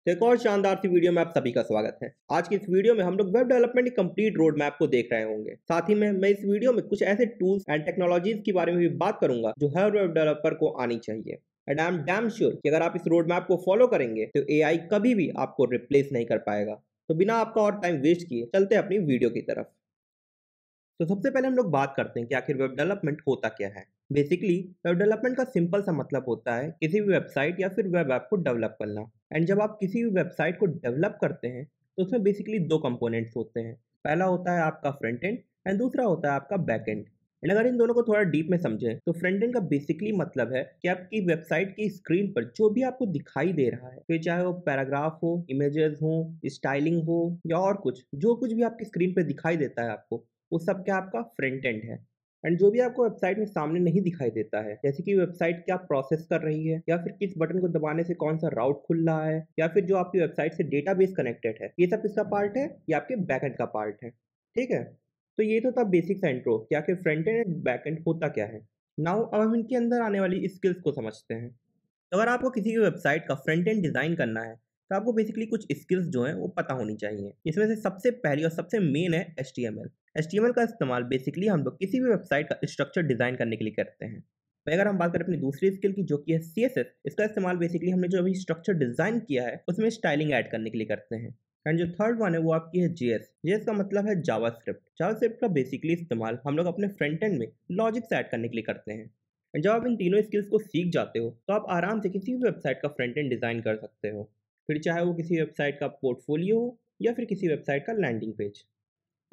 तो एक और शानदार सी वीडियो में आप सभी का स्वागत है। आज की इस वीडियो में हम लोग वेब डेवलपमेंट की कंप्लीट रोड मैप को देख रहे होंगे। साथ ही में मैं इस वीडियो में कुछ ऐसे टूल्स एंड टेक्नोलॉजीज के बारे में भी बात करूंगा जो हर वेब डेवलपर को आनी चाहिए। And I am damn sure कि अगर आप इस रोड मैप को फॉलो करेंगे तो एआई कभी भी आपको रिप्लेस नहीं कर पाएगा। तो बिना आपका और टाइम वेस्ट किए चलते हैं अपनी वीडियो की तरफ। तो सबसे पहले हम लोग बात करते हैं कि आखिर वेब डेवलपमेंट होता क्या है। बेसिकली वेब डेवलपमेंट का सिंपल सा मतलब होता है किसी भी वेबसाइट या फिर वेब ऐप को डेवलप करना। एंड जब आप किसी भी वेबसाइट को डेवलप करते हैं तो उसमें बेसिकली दो कंपोनेंट्स होते हैं। पहला होता है आपका फ्रंट एंड एंड दूसरा होता है आपका बैक एंड। एंड अगर इन दोनों को थोड़ा डीप में समझें तो फ्रंट एंड का बेसिकली मतलब है कि आपकी वेबसाइट की स्क्रीन पर जो भी आपको दिखाई दे रहा है, फिर चाहे वो पैराग्राफ हो, इमेजेस हो, स्टाइलिंग हो या और कुछ, जो कुछ भी आपकी स्क्रीन पर दिखाई देता है आपको, वो सब क्या आपका फ्रंट एंड है। एंड जो भी आपको वेबसाइट में सामने नहीं दिखाई देता है, जैसे कि वेबसाइट क्या प्रोसेस कर रही है या फिर किस बटन को दबाने से कौन सा राउट खुल रहा है या फिर जो आपकी वेबसाइट से डेटाबेस कनेक्टेड है, ये सब किसका पार्ट है? ये आपके बैकएंड का पार्ट है। ठीक है, तो ये तो था बेसिक सा इंट्रो कि आखिर फ्रंट एंड एंड बैकएंड होता क्या है। नाउ अब हम इनके अंदर आने वाली स्किल्स को समझते हैं। तो अगर आपको किसी भी वेबसाइट का फ्रंट एंड डिज़ाइन करना है, तो आपको बेसिकली कुछ स्किल्स जो हैं वो पता होनी चाहिए। इसमें से सबसे पहली और सबसे मेन है एचटीएमएल। एचटीएमएल का इस्तेमाल बेसिकली हम लोग किसी भी वेबसाइट का स्ट्रक्चर डिज़ाइन करने के लिए करते हैं। वहीं अगर हम बात करें अपनी दूसरी स्किल की, जो कि है सीएसएस, इसका इस्तेमाल बेसिकली हमने जो अभी स्ट्रक्चर डिज़ाइन किया है उसमें स्टाइलिंग ऐड करने के लिए करते हैं। एंड जो थर्ड वन है वो आपकी है जेएस। जेएस का मतलब है जावास्क्रिप्ट। जावास्क्रिप्ट का बेसिकली इस्तेमाल हम लोग अपने फ्रंट एंड में लॉजिक्स ऐड करने के लिए करते हैं। एंड जब आप इन तीनों स्किल्स को सीख जाते हो तो आप आराम से किसी भी वेबसाइट का फ्रंट एंड डिज़ाइन कर सकते हो। फिर चाहे वो किसी वेबसाइट का पोर्टफोलियो हो या फिर किसी वेबसाइट का लैंडिंग पेज।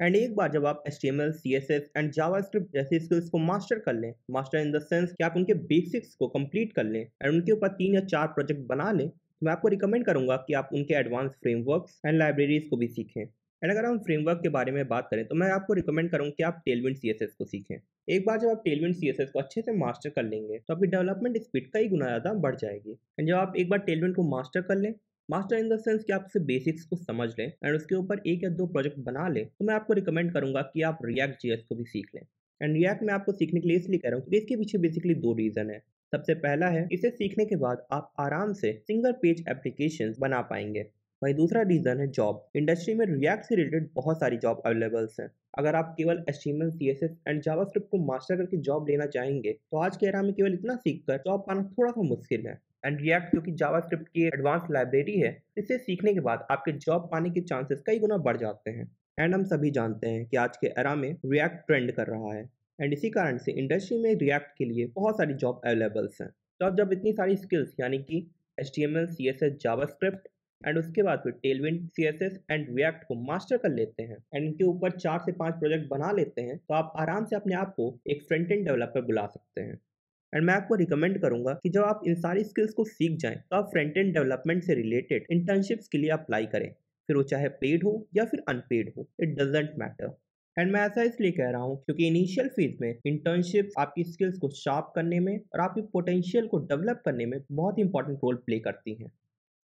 एंड एक बार जब आप HTML, CSS एंड जावास्क्रिप्ट जैसे स्किल्स को मास्टर कर लें, मास्टर इन द सेंस कि आप उनके बेसिक्स को कंप्लीट कर लें एंड उनके ऊपर 3 या 4 प्रोजेक्ट बना लें, तो मैं आपको रिकमेंड करूंगा कि आप उनके एडवांस फ्रेमवर्क्स एंड लाइब्रेरीज को भी सीखें। एंड अगर हम फ्रेमवर्क के बारे में बात करें तो मैं आपको रिकमेंड करूंगा कि आप टेलविंड CSS को सीखें। एक बार जब आप टेलविंड CSS को अच्छे से मास्टर कर लेंगे तो आपकी डेवलपमेंट स्पीड कई गुना ज़्यादा बढ़ जाएगी। एंड जब आप एक बार टेलविंड को मास्टर कर लें, मास्टर इन द सेंस कि आप उससे बेसिक्स को समझ लें एंड उसके ऊपर 1 या 2 प्रोजेक्ट बना लें, तो मैं आपको रिकमेंड करूंगा कि आप रिएक्ट जेएस को भी सीख लें। एंड रिएक्ट मैं आपको सीखने के लिए इसलिए कह रहा हूँ क्योंकि इसके पीछे बेसिकली 2 रीज़न है। सबसे पहला है, इसे सीखने के बाद आप आराम से सिंगल पेज एप्लीकेशन बना पाएंगे। वहीं दूसरा रीज़न है जॉब। इंडस्ट्री में रिएक्ट से रिलेटेड बहुत सारी जॉब अवेलेबल्स हैं। अगर आप केवल HTML, CSS एंड जावास्क्रिप्ट को मास्टर करके जॉब लेना चाहेंगे तो आज के एरा में केवल इतना सीखकर जॉब पाना थोड़ा सा मुश्किल है। एंड रिएक्ट क्योंकि जावास्क्रिप्ट की एडवांस लाइब्रेरी है, इसे सीखने के बाद आपके जॉब पाने के चांसेस कई गुना बढ़ जाते हैं। एंड हम सभी जानते हैं कि आज के एरा में रिएक्ट ट्रेंड कर रहा है एंड इसी कारण से इंडस्ट्री में रिएक्ट के लिए बहुत सारी जॉब अवेलेबल्स हैं। तो अब जब इतनी सारी स्किल्स यानी कि HTML, CSS, जावास्क्रिप्ट एंड उसके बाद फिर टेलविंड, CSS एंड रिएक्ट को मास्टर कर लेते हैं एंड इनके ऊपर 4 से 5 प्रोजेक्ट बना लेते हैं, तो आप आराम से अपने आप को एक फ्रंट एंड डेवलपर बुला सकते हैं। एंड मैं आपको रिकमेंड करूंगा कि जब आप इन सारी स्किल्स को सीख जाएं तो आप फ्रंट एंड डेवलपमेंट से रिलेटेड इंटर्नशिप्स के लिए अप्लाई करें, फिर वो चाहे पेड हो या फिर अनपेड हो, इट डजेंट मैटर। एंड मैं ऐसा इसलिए कह रहा हूँ क्योंकि इनिशियल फेज में इंटर्नशिप्स आपकी स्किल्स को शार्प करने में और आपकी पोटेंशियल को डेवलप करने में बहुत इंपॉर्टेंट रोल प्ले करती हैं।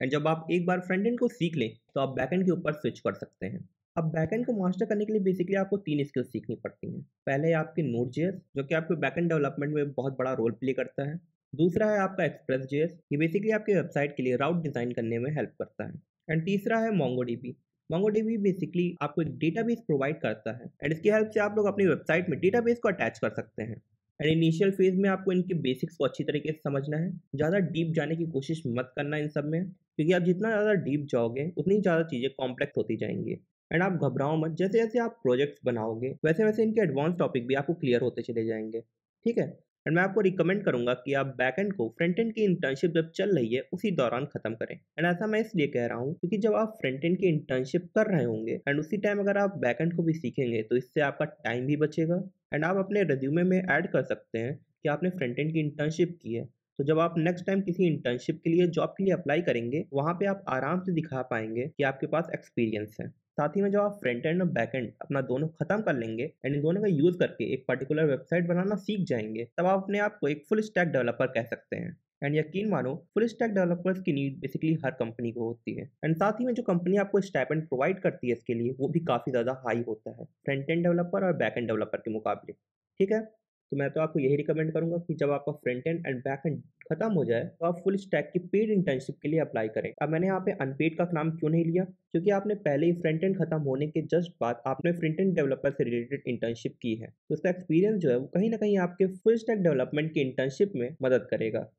एंड जब आप एक बार फ्रंट एंड को सीख लें तो आप बैकएंड के ऊपर स्विच कर सकते हैं। अब बैकएंड को मास्टर करने के लिए बेसिकली आपको 3 स्किल्स सीखनी पड़ती हैं। पहले है आपकी Node.js, जो कि आपके बैकएंड डेवलपमेंट में बहुत बड़ा रोल प्ले करता है। दूसरा है आपका Express.js, ये बेसिकली आपके वेबसाइट के लिए राउट डिज़ाइन करने में हेल्प करता है। एंड तीसरा है MongoDB। MongoDB बेसिकली आपको एक डेटाबेस प्रोवाइड करता है एंड इसकी हेल्प से आप लोग अपनी वेबसाइट में डेटाबेस को अटैच कर सकते हैं। एंड इनिशियल फेज में आपको इनके बेसिक्स को अच्छी तरीके से समझना है, ज़्यादा डीप जाने की कोशिश मत करना इन सब में, क्योंकि आप जितना ज़्यादा डीप जाओगे उतनी ज़्यादा चीज़ें कॉम्प्लेक्स होती जाएंगी। एंड आप घबराओ मत, जैसे जैसे आप प्रोजेक्ट्स बनाओगे वैसे वैसे इनके एडवांस टॉपिक भी आपको क्लियर होते चले जाएंगे। ठीक है, एंड मैं आपको रिकमेंड करूंगा कि आप बैकएंड को फ्रंट एंड की इंटर्नशिप जब चल रही है उसी दौरान खत्म करें। एंड ऐसा मैं इसलिए कह रहा हूँ क्योंकि जब आप फ्रंट एंड की इंटर्नशिप कर रहे होंगे एंड उसी टाइम अगर आप बैकएंड को भी सीखेंगे तो इससे आपका टाइम भी बचेगा एंड आप अपने रिज्यूमे में ऐड कर सकते हैं कि आपने फ्रंट एंड की इंटर्नशिप की है। तो जब आप नेक्स्ट टाइम किसी इंटर्नशिप के लिए, जॉब के लिए अप्लाई करेंगे, वहाँ पे आप आराम से दिखा पाएंगे कि आपके पास एक्सपीरियंस है। साथ ही में जब आप फ्रंट एंड और बैक एंड अपना दोनों खत्म कर लेंगे एंड इन दोनों का यूज करके एक पर्टिकुलर वेबसाइट बनाना सीख जाएंगे, तब आप अपने आप को एक फुल स्टैक डेवलपर कह सकते हैं। एंड यकीन मानो, फुल स्टैक डेवलपर्स की नीड बेसिकली हर कंपनी को होती है एंड साथ ही में जो कंपनी आपको स्टाइपेंड प्रोवाइड करती है इसके लिए, वो भी काफ़ी ज़्यादा हाई होता है फ्रंट एंड डेवलपर और बैक एंड डेवलपर के मुकाबले। ठीक है, तो मैं तो आपको यही रिकमेंड करूंगा कि जब आपका front end and back and खत्म हो जाए तो आप फुल स्टैक की पेड इंटर्नशिप के लिए अप्लाई करें। अब मैंने यहाँ पे अनपेड का नाम क्यों नहीं लिया, क्योंकि आपने पहले ही फ्रंट एंड खत्म होने के जस्ट बाद आपने फ्रंट एंड डेवलपर से रिलेटेड इंटर्नशिप की है, तो उसका एक्सपीरियंस जो है वो कहीं ना कहीं आपके फुल स्टैक डेवलपमेंट की इंटर्नशिप में मदद करेगा।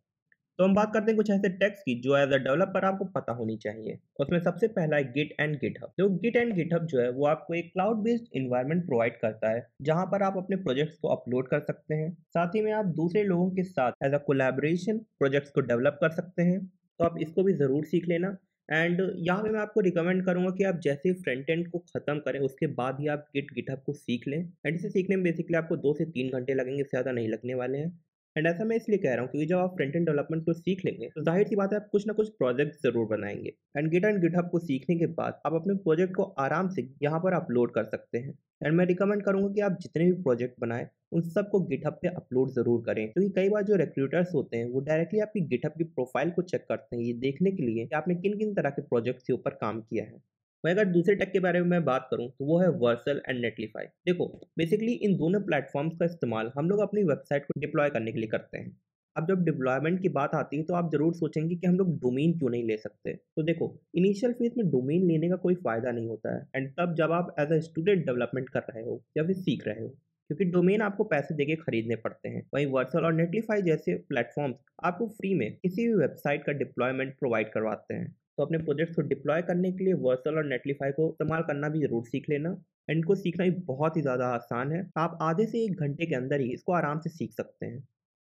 तो हम बात करते हैं कुछ ऐसे टैग्स की जो एज अ डेवलपर आपको पता होनी चाहिए। उसमें सबसे पहला है गिट एंड गिटहब। तो गिट एंड गिटहब जो है वो आपको एक क्लाउड बेस्ड इन्वायरमेंट प्रोवाइड करता है जहां पर आप अपने प्रोजेक्ट्स को अपलोड कर सकते हैं। साथ ही में आप दूसरे लोगों के साथ एज अ कोलैबोरेशन प्रोजेक्ट्स को डेवलप कर सकते हैं। तो आप इसको भी ज़रूर सीख लेना। एंड यहाँ पे मैं आपको रिकमेंड करूंगा कि आप जैसे ही फ्रंट एंड को खत्म करें उसके बाद ही आप गिटहब को सीख लें। एंड इसे सीखने में बेसिकली आपको 2 से 3 घंटे लगेंगे, इससे ज़्यादा नहीं लगने वाले हैं। एंड ऐसा मैं इसलिए कह रहा हूँ क्योंकि जब आप फ्रंट एंड डेवलपमेंट को सीख लेंगे तो जाहिर सी बात है आप कुछ ना कुछ प्रोजेक्ट जरूर बनाएंगे। एंड गिटहब को सीखने के बाद आप अपने प्रोजेक्ट को आराम से यहाँ पर अपलोड कर सकते हैं। एंड मैं रिकमेंड करूंगा कि आप जितने भी प्रोजेक्ट बनाएं उन सबको गिटहब पे अपलोड जरूर करें, क्योंकि कई बार जो रिक्रूटर्स होते हैं वो डायरेक्टली आपकी गिटहब की प्रोफाइल को चेक करते हैं ये देखने के लिए कि आपने किन किन तरह के प्रोजेक्ट्स के ऊपर काम किया है। मैं अगर दूसरे टेक के बारे में मैं बात करूं तो वो है वर्सल एंड नेटलीफाई। देखो, बेसिकली इन दोनों प्लेटफॉर्म्स का इस्तेमाल हम लोग अपनी वेबसाइट को डिप्लॉय करने के लिए करते हैं। अब जब डिप्लॉयमेंट की बात आती है तो आप जरूर सोचेंगे कि हम लोग डोमेन क्यों नहीं ले सकते। तो देखो, इनिशियल फेज में डोमेन लेने का कोई फायदा नहीं होता है, एंड तब जब आप एज अ स्टूडेंट डेवलपमेंट कर रहे हो या फिर सीख रहे हो, क्योंकि डोमेन आपको पैसे देके खरीदने पड़ते हैं। वहीं वर्सल और नेटलीफाई जैसे प्लेटफॉर्म्स आपको फ्री में किसी भी वेबसाइट का डिप्लॉयमेंट प्रोवाइड करवाते हैं। तो अपने प्रोजेक्ट्स को डिप्लॉय करने के लिए वर्सल और नेटलीफाई को इस्तेमाल करना भी जरूर सीख लेना। एंड इनको सीखना भी बहुत ही ज़्यादा आसान है, आप आधे से 1 घंटे के अंदर ही इसको आराम से सीख सकते हैं।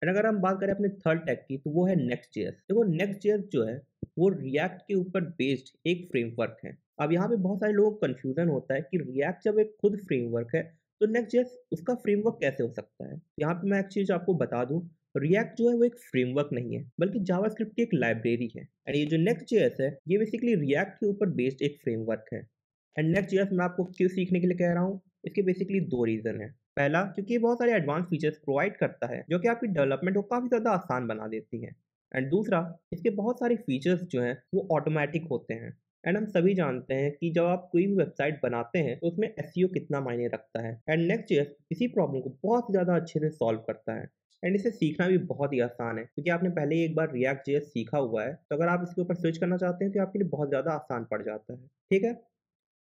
एंड अगर हम बात करें अपने थर्ड टैग की तो वो है नेक्स्ट जेएस। देखो, नेक्स्ट जेएस जो है वो रिएक्ट के ऊपर बेस्ड एक फ्रेमवर्क है। अब यहाँ पे बहुत सारे लोगों को कंफ्यूजन होता है कि रिएक्ट जब एक खुद फ्रेमवर्क है तो नेक्स्ट जेएस उसका फ्रेमवर्क कैसे हो सकता है। यहाँ पे मैं एक चीज़ आपको बता दूं, रिएक्ट जो है वो एक फ्रेमवर्क नहीं है बल्कि जावास्क्रिप्ट की एक लाइब्रेरी है। एंड ये जो नेक्स्ट जेएस है ये बेसिकली रिएक्ट के ऊपर बेस्ड एक फ्रेमवर्क है। एंड नेक्स्ट जेएस मैं आपको क्यों सीखने के लिए कह रहा हूँ, इसके बेसिकली 2 रीज़न है। पहला, क्योंकि ये बहुत सारे एडवांस फीचर्स प्रोवाइड करता है जो कि आपकी डेवलपमेंट को काफ़ी ज़्यादा आसान बना देती है। एंड दूसरा, इसके बहुत सारे फीचर्स जो हैं वो ऑटोमेटिक होते हैं। एंड हम सभी जानते हैं कि जब आप कोई भी वेबसाइट बनाते हैं तो उसमें एसईओ कितना मायने रखता है। एंड नेक्स्ट जेएस इसी प्रॉब्लम को बहुत ही ज़्यादा अच्छे से सॉल्व करता है। एंड इसे सीखना भी बहुत ही आसान है क्योंकि आपने पहले ही एक बार रिएक्ट जेएस सीखा हुआ है, तो अगर आप इसके ऊपर स्विच करना चाहते हैं तो आपके लिए बहुत ज़्यादा आसान पड़ जाता है। ठीक है,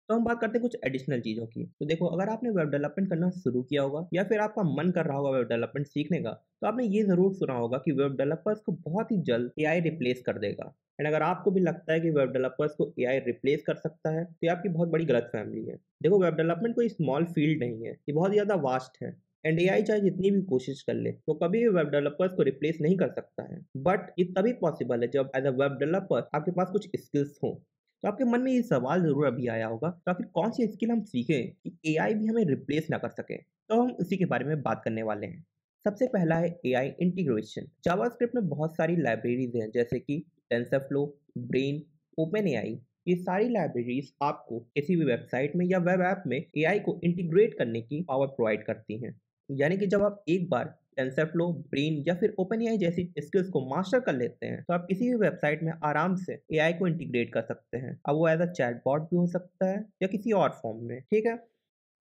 तो हम बात करते हैं कुछ एडिशनल चीज़ों की। तो देखो, अगर आपने वेब डेवलपमेंट करना शुरू किया होगा या फिर आपका मन कर रहा होगा वेब डेवलपमेंट सीखने का, तो आपने ये ज़रूर सुना होगा कि वेब डेवलपर्स को बहुत ही जल्द एआई रिप्लेस कर देगा। एंड अगर आपको भी लगता है कि वेब डेवलपर्स को एआई रिप्लेस कर सकता है तो ये आपकी बहुत बड़ी गलतफहमी है। देखो, वेब डेवलपमेंट कोई स्मॉल फील्ड नहीं है, ये बहुत ज़्यादा वास्ट है। एंड एआई चाहे जितनी भी कोशिश कर ले तो कभी भी वेब डेवलपर्स को रिप्लेस नहीं कर सकता है। बट ये तभी पॉसिबल है जब एज अ वेब डेवलपर आपके पास कुछ स्किल्स हों। तो आपके मन में ये सवाल ज़रूर अभी आया होगा, तो आखिर कौन सी स्किल हम सीखें कि एआई भी हमें रिप्लेस ना कर सके? तो हम उसी के बारे में बात करने वाले हैं। सबसे पहला है एआई इंटीग्रेशन। जावास्क्रिप्ट में बहुत सारी लाइब्रेरीज हैं जैसे कि टेंसरफ्लो, ब्रेन, ओपनएआई। ये सारी लाइब्रेरीज आपको किसी भी वेबसाइट में या वेब ऐप में एआई को इंटीग्रेट करने की पावर प्रोवाइड करती हैं। यानी कि जब आप एक बार टेंसरफ्लो, ब्रेन या फिर ओपनएआई जैसी स्किल्स को मास्टर कर लेते हैं तो आप किसी भी वेबसाइट में आराम से एआई को इंटीग्रेट कर सकते हैं। अब वो एज अ चैटबॉट भी हो सकता है या किसी और फॉर्म में। ठीक है,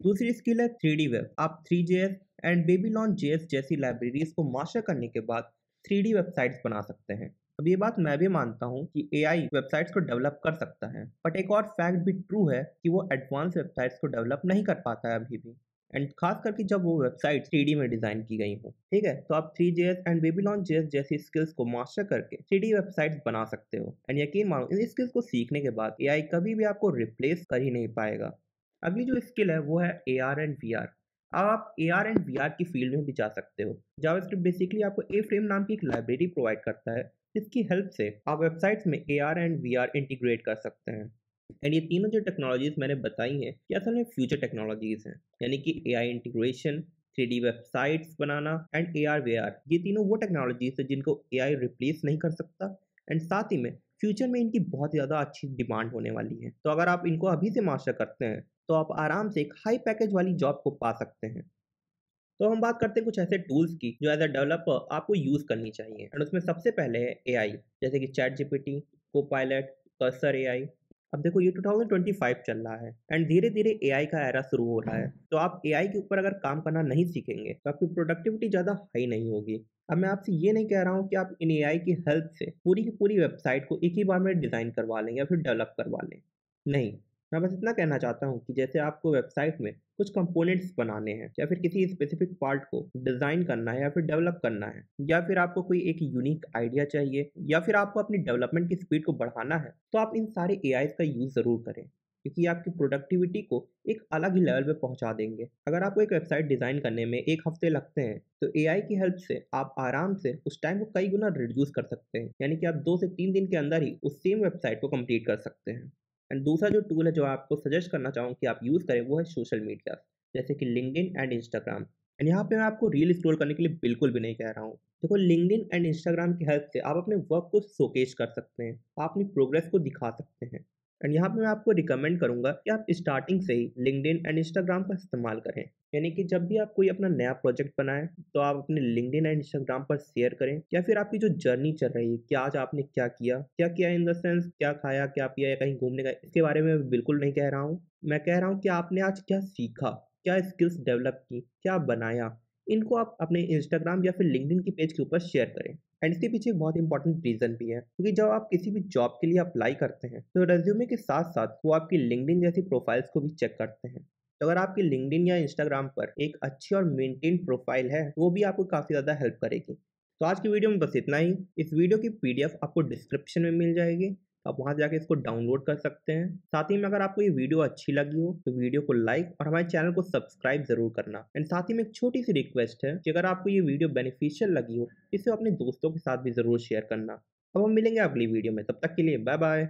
दूसरी स्किल है 3D वेब। आप 3JS एंड बेबीलॉन जेएस जैसी लाइब्रेरीज को मास्टर करने के बाद 3D वेबसाइट्स बना सकते हैं। अब ये बात मैं भी मानता हूँ कि एआई वेबसाइट्स को डेवलप कर सकता है, बट एक और फैक्ट भी ट्रू है कि वो एडवांस वेबसाइट्स को डेवलप नहीं कर पाता है अभी भी। एंड खास करके जब वो वेबसाइट 3D में डिजाइन की गई हो। ठीक है, तो आप 3JS एंड बेबीलॉन जेएस जैसी स्किल्स को मास्टर करके 3D वेबसाइट्स बना सकते हो। एंड यकीन मानो, इन स्किल्स को सीखने के बाद एआई कभी भी आपको रिप्लेस कर ही नहीं पाएगा। अगली जो स्किल है वो है AR एंड VR। अब आप AR एंड VR की फील्ड में भी जा सकते हो। जावास्क्रिप्ट बेसिकली आपको ए फ्रेम नाम की एक लाइब्रेरी प्रोवाइड करता है जिसकी हेल्प से आप वेबसाइट्स में AR एंड VR इंटीग्रेट कर सकते हैं। एंड ये तीनों जो टेक्नोलॉजीज मैंने बताई हैं ये असल में फ्यूचर टेक्नोलॉजीज हैं, यानी कि AI integration, 3D websites banana and AR VR। ये तीनों वो टेक्नोलॉजीज है जिनको एआई रिप्लेस नहीं कर सकता। एंड साथ ही में फ्यूचर में इनकी बहुत ज़्यादा अच्छी डिमांड होने वाली है। तो अगर आप इनको अभी से मास्टर करते हैं तो आप आराम से एक हाई पैकेज वाली जॉब को पा सकते हैं। तो हम बात करते हैं कुछ ऐसे टूल्स की जो एज अ डेवलपर आपको यूज़ करनी चाहिए। एंड उसमें सबसे पहले है एआई, जैसे कि chat GPT, Copilot, cursor AI. अब देखो ये 2025 चल रहा है एंड धीरे धीरे एआई का एरा शुरू हो रहा है। तो आप एआई के ऊपर अगर काम करना नहीं सीखेंगे तो आपकी प्रोडक्टिविटी ज़्यादा हाई नहीं होगी। अब मैं आपसे ये नहीं कह रहा हूँ कि आप इन एआई की हेल्प से पूरी की पूरी वेबसाइट को एक ही बार में डिज़ाइन करवा लें या फिर डेवलप करवा लें। नहीं, मैं बस इतना कहना चाहता हूँ कि जैसे आपको वेबसाइट में कुछ कंपोनेंट्स बनाने हैं या फिर किसी स्पेसिफिक पार्ट को डिज़ाइन करना है या फिर डेवलप करना है, या फिर आपको कोई एक यूनिक आइडिया चाहिए, या फिर आपको अपनी डेवलपमेंट की स्पीड को बढ़ाना है, तो आप इन सारे एआईज़ का यूज़ ज़रूर करें, क्योंकि ये आपकी प्रोडक्टिविटी को एक अलग ही लेवल पे पहुंचा देंगे। अगर आपको एक वेबसाइट डिज़ाइन करने में 1 हफ्ते लगते हैं, तो एआई की हेल्प से आप आराम से उस टाइम को कई गुना रिड्यूस कर सकते हैं। यानी कि आप 2 से 3 दिन के अंदर ही उस सेम वेबसाइट को कंप्लीट कर सकते हैं। एंड दूसरा जो टूल है जो आपको सजेस्ट करना चाहूँ कि आप यूज़ करें, वो है सोशल मीडिया, जैसे कि लिंक्डइन एंड इंस्टाग्राम। एंड यहाँ पे मैं आपको रील स्क्रॉल करने के लिए बिल्कुल भी नहीं कह रहा हूँ। देखो, लिंक्डइन एंड इंस्टाग्राम की हेल्प से आप अपने वर्क को शोकेस कर सकते हैं, आप अपनी प्रोग्रेस को दिखा सकते हैं। एंड यहाँ पे मैं आपको रिकमेंड करूंगा कि आप स्टार्टिंग से ही लिंक्डइन एंड इंस्टाग्राम का इस्तेमाल करें। यानी कि जब भी आप कोई अपना नया प्रोजेक्ट बनाएं, तो आप अपने लिंक्डइन एंड इंस्टाग्राम पर शेयर करें, या फिर आपकी जो जर्नी चल रही है कि आज आपने क्या किया इन द सेंस क्या खाया, क्या पिया, या कहीं घूमने गए, इसके बारे में बिल्कुल नहीं कह रहा हूँ। मैं कह रहा हूँ कि आपने आज क्या सीखा, क्या स्किल्स डेवलप की, क्या बनाया। इनको आप अपने इंस्टाग्राम या फिर लिंक्डइन की पेज के ऊपर शेयर करें। एंड इसके पीछे एक बहुत इंपॉर्टेंट रीजन भी है, क्योंकि जब आप किसी भी जॉब के लिए अप्लाई करते हैं, तो रेज्यूमे के साथ साथ वो आपकी लिंक्डइन जैसी प्रोफाइल्स को भी चेक करते हैं। तो अगर आपकी लिंक्डइन या इंस्टाग्राम पर एक अच्छी और मेंटेन प्रोफाइल है, तो वो भी आपको काफ़ी ज़्यादा हेल्प करेगी। तो आज की वीडियो में बस इतना ही। इस वीडियो की पीडीएफ आपको डिस्क्रिप्शन में मिल जाएगी, आप वहां जाके इसको डाउनलोड कर सकते हैं। साथ ही में अगर आपको ये वीडियो अच्छी लगी हो, तो वीडियो को लाइक और हमारे चैनल को सब्सक्राइब जरूर करना। एंड साथ ही में एक छोटी सी रिक्वेस्ट है कि अगर आपको ये वीडियो बेनिफिशियल लगी हो, इसे अपने दोस्तों के साथ भी जरूर शेयर करना। अब हम मिलेंगे अगली वीडियो में, तब तक के लिए बाय बाय।